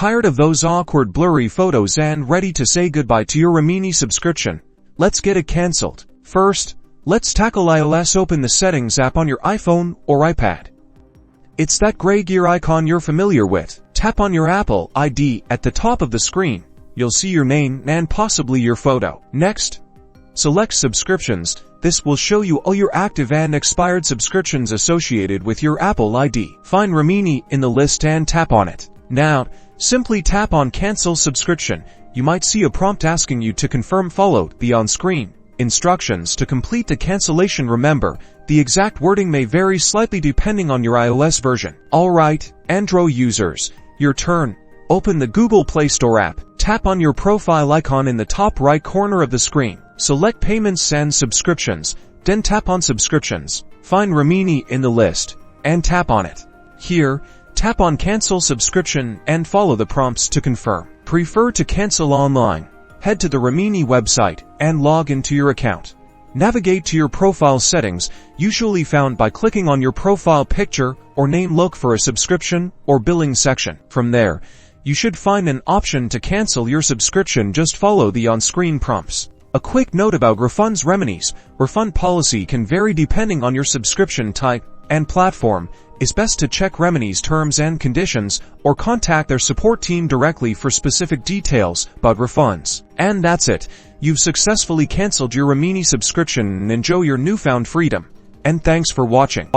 Tired of those awkward blurry photos and ready to say goodbye to your Remini subscription? Let's get it cancelled. First, let's tackle iOS. Open the Settings app on your iPhone or iPad. It's that gray gear icon you're familiar with. Tap on your Apple ID at the top of the screen. You'll see your name and possibly your photo. Next, select Subscriptions. This will show you all your active and expired subscriptions associated with your Apple ID. Find Remini in the list and tap on it. Now, simply tap on Cancel Subscription. You might see a prompt asking you to confirm. Follow the on-screen instructions to complete the cancellation. Remember, the exact wording may vary slightly depending on your iOS version. Alright, Android users, your turn. Open the Google Play Store app. Tap on your profile icon in the top right corner of the screen. Select Payments and Subscriptions, then tap on Subscriptions. Find Remini in the list, and tap on it. Here, tap on Cancel Subscription and follow the prompts to confirm. Prefer to cancel online? Head to the Remini website and log into your account. Navigate to your profile settings, usually found by clicking on your profile picture or name. Look for a subscription or billing section. From there, you should find an option to cancel your subscription. Just follow the on-screen prompts. A quick note about refunds. Remini's refund policy can vary depending on your subscription type and platform. It's best to check Remini's terms and conditions or contact their support team directly for specific details about refunds. And that's it. You've successfully canceled your Remini subscription and enjoy your newfound freedom. And thanks for watching.